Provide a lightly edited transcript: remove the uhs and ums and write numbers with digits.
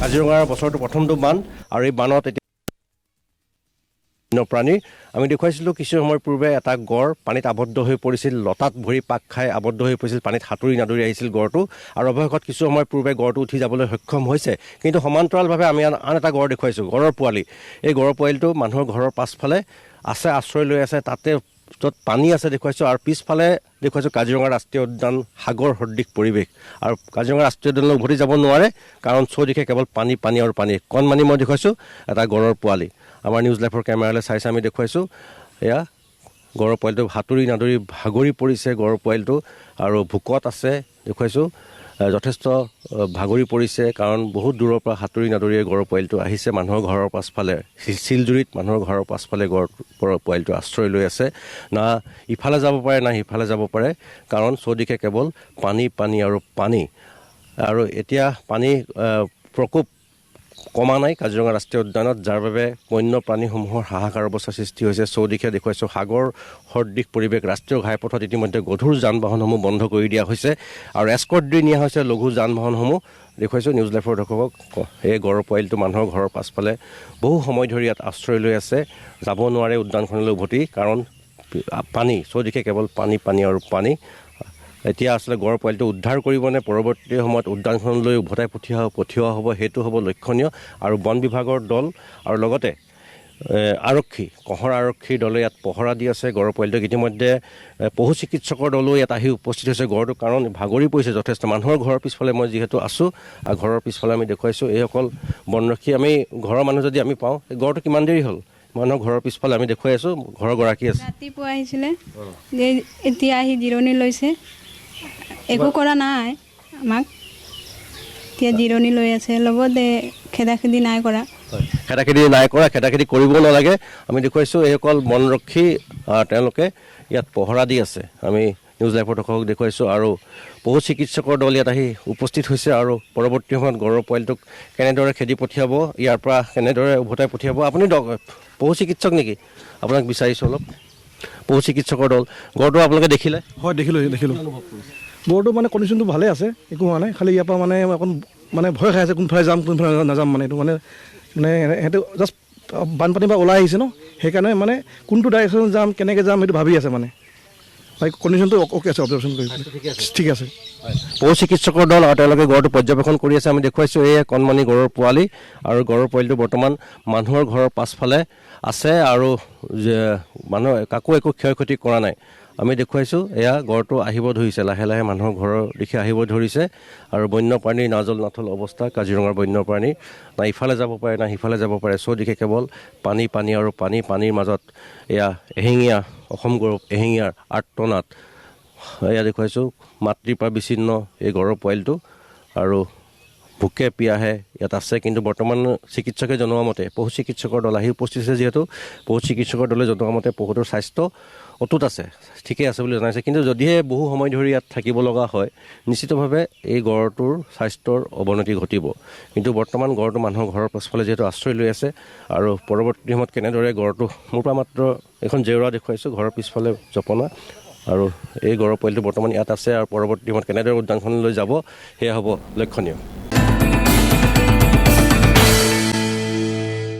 কাজিৰঙাৰ বছৰটো প্ৰথমটো বান আৰু এই বানত এতিয়া প্ৰাণী আমি দেখুৱাইছিলোঁ কিছু সময় পূৰ্বে এটা গড় পানীত আবদ্ধ হৈ পৰিছিল, লতাত ভৰি পাক খাই আবদ্ধ হৈ পৰিছিল, পানীত সাঁতুৰি নাদুৰি আহিছিল গড়টো আৰু অৱশেষত কিছু সময় পূৰ্বে গড়টো উঠি যাবলৈ সক্ষম হৈছে। কিন্তু সমান্তৰালভাৱে আমি আন এটা গড় দেখুৱাইছোঁ, গড়ৰ পোৱালি। এই গড়ৰ পোৱালিটো মানুহৰ ঘৰৰ পাছফালে আছে, আশ্ৰয় লৈ আছে, তাতে য'ত পানী আছে দেখুৱাইছোঁ আৰু পিছফালে দেখুৱাইছোঁ কাজিৰঙা ৰাষ্ট্ৰীয় উদ্যান, সাগৰ সদৃশ পৰিৱেশ। আৰু কাজিৰঙা ৰাষ্ট্ৰীয় উদ্যানলৈ উভতি যাব নোৱাৰে কাৰণ চৌদিশে কেৱল পানী পানী আৰু পানী। কণমানি মই দেখুৱাইছোঁ এটা গড়ৰ পোৱালি। আমাৰ নিউজ লাইভৰ কেমেৰালৈ চাইছে আমি দেখুৱাইছোঁ, এয়া গড়ৰ পোৱালিটো সাঁতুৰি নাদুৰি ভাগৰি পৰিছে গড়ৰ পোৱালিটো আৰু ভোকত আছে দেখুৱাইছোঁ, যথেষ্ট ভাগৰি পৰিছে কাৰণ বহুত দূৰৰ পৰা সাঁতুৰি নাদুৰি গড়ৰ পোৱালিটো আহিছে মানুহৰ ঘৰৰ পাছফালে, চিলজুৰিত মানুহৰ ঘৰৰ পাছফালে গড়ৰ পোৱালিটো আশ্ৰয় লৈ আছে। না ইফালে যাব পাৰে না সিফালে যাব পাৰে কাৰণ চৌদিশে কেৱল পানী পানী আৰু পানী। আৰু এতিয়া পানী প্ৰকোপ কমা নাই কাজিৰঙা ৰাষ্ট্ৰীয় উদ্যানত, যাৰ বাবে বন্য প্ৰাণীসমূহৰ হাহাকাৰ অৱস্থাৰ সৃষ্টি হৈছে। চৌদিশে দেখুৱাইছোঁ সাগৰ সদৃশ পৰিৱেশ। ৰাষ্ট্ৰীয় ঘাইপথত ইতিমধ্যে গধুৰ যান বাহনসমূহ বন্ধ কৰি দিয়া হৈছে আৰু এস্কৰ্ট দি নিয়া হৈছে লঘু যান বাহনসমূহ। দেখুৱাইছোঁ নিউজ লাইভৰ দৰ্শকক, এই গড়ৰ পোৱালিটো মানুহৰ ঘৰৰ পাছফালে বহু সময় ধৰি ইয়াত আশ্ৰয় লৈ আছে, যাব নোৱাৰে উদ্যানখনলৈ উভতি কাৰণ পানী, চৌদিশে কেৱল পানী পানী আৰু পানী। এতিয়া আচলতে গড়ৰ পোৱালিটো উদ্ধাৰ কৰিবনে পৰৱৰ্তী সময়ত উদ্যানখনলৈ উভতাই পঠিওৱা হ'ব, সেইটো হ'ব লক্ষণীয়। আৰু বন বিভাগৰ দল আৰু লগতে আৰক্ষী, কঁহৰ আৰক্ষীৰ দলে ইয়াত পহৰা দি আছে গড়ৰ পোৱালিটোক। ইতিমধ্যে পশু চিকিৎসকৰ দলো ইয়াত আহি উপস্থিত হৈছে গড়টো কাৰণ ভাগৰি পৰিছে যথেষ্ট। মানুহৰ ঘৰৰ পিছফালে মই যিহেতু আছোঁ, ঘৰৰ পিছফালে আমি দেখুৱাইছোঁ এইসকল বনৰক্ষী। আমি ঘৰৰ মানুহ যদি আমি পাওঁ, গড়টো কিমান দেৰি হ'ল মানুহৰ ঘৰৰ পিছফালে আমি দেখুৱাই আছোঁ, ঘৰৰ গৰাকী আছে। ৰাতিপুৱা আহিছিলে, এতিয়া আহি জিৰণি লৈছে, একো কৰা নাই আমাক, এতিয়া জিৰণি লৈ আছে, লগতে খেদাখেদি নাই কৰা। খেদাখেদি নাই কৰা, খেদাখেদি কৰিব নালাগে। আমি দেখুৱাইছোঁ এইসকল বনৰক্ষী, তেওঁলোকে ইয়াত পহৰা দি আছে। আমি নিউজ লাইভৰ দৰ্শকক দেখুৱাইছোঁ আৰু পশু চিকিৎসকৰ দল ইয়াত আহি উপস্থিত হৈছে আৰু পৰৱৰ্তী সময়ত গড়ৰ পোৱালিটোক কেনেদৰে খেদি পঠিয়াব, ইয়াৰ পৰা কেনেদৰে উভতাই পঠিয়াব। আপুনি পশু চিকিৎসক নেকি? আপোনাক বিচাৰিছোঁ অলপ। পশু চিকিৎসকৰ দল, গড়টো আপোনালোকে দেখিলে? হয়, দেখিলোঁ। গড়টো মানে কণ্ডিশ্যনটো ভালে আছে, একো হোৱা নাই। খালি ইয়াৰ পৰা মানে অকণ মানে ভয় খাই আছে, কোনফালে যাম কোনফালে নাযাম। মানে এইটো মানে সিহঁতে জাষ্ট বানপানীৰ পৰা ওলাই আহিছে ন, সেইকাৰণে মানে কোনটো ডাইৰেকশ্যন যাম, কেনেকৈ যাম সেইটো ভাবি আছে মানে। কণ্ডিশ্যনটো অ'কে আছে, অবজাৰ্ভেশ্যন কৰি ঠিক আছে। পশু চিকিৎসকৰ দল আৰু তেওঁলোকে গড়টো পৰ্যবেক্ষণ কৰি আছে। আমি দেখুৱাইছোঁ এই কণমানি গড়ৰ পোৱালি আৰু গড়ৰ পোৱালিটো বৰ্তমান মানুহৰ ঘৰৰ পাছফালে আছে আৰু মানুহ কাকো একো ক্ষয় ক্ষতি কৰা নাই। আমি দেখুৱাইছোঁ এয়া গড়টো আহিব ধৰিছে, লাহে লাহে মানুহৰ ঘৰৰ দিশে আহিব ধৰিছে আৰু বন্যপ্ৰাণীৰ নাজল নাথল অৱস্থা কাজিৰঙাৰ বন্যপ্ৰাণী। না ইফালে যাব পাৰে না সিফালে যাব পাৰে, চৌদিশে কেৱল পানী পানী আৰু পানী। পানীৰ মাজত এয়া এশিঙীয়া অসম গৌৰৱ এশিঙীয়াৰ আৰ্তনাদ এয়া দেখুৱাইছোঁ। মাতৃৰ পৰা বিচ্ছিন্ন এই গড়ৰ পোৱালিটো আৰু ভোকে পিয়াহে ইয়াত আছে। কিন্তু বৰ্তমান চিকিৎসকে জনোৱা মতে, পশু চিকিৎসকৰ দল আহি উপস্থিত হৈছে যিহেতু, পশু চিকিৎসকৰ দলে জনোৱা মতে পশুটোৰ স্বাস্থ্য অটুট আছে, ঠিকেই আছে বুলি জনাইছে। কিন্তু যদিহে বহু সময় ধৰি ইয়াত থাকিব লগা হয়, নিশ্চিতভাৱে এই গড়টোৰ স্বাস্থ্যৰ অৱনতি ঘটিব। কিন্তু বৰ্তমান গড়টো মানুহৰ ঘৰৰ পাছফালে যিহেতু আশ্ৰয় লৈ আছে আৰু পৰৱৰ্তী সময়ত কেনেদৰে গড়টো, মোৰ পৰা মাত্ৰ এখন জেওৰা দেখুৱাইছোঁ, ঘৰৰ পিছফালে জপনা, আৰু এই গড়ৰ পোৱালিটো বৰ্তমান ইয়াত আছে আৰু পৰৱৰ্তী সময়ত কেনেদৰে উদ্যানখনলৈ যাব সেয়া হ'ব লক্ষণীয়।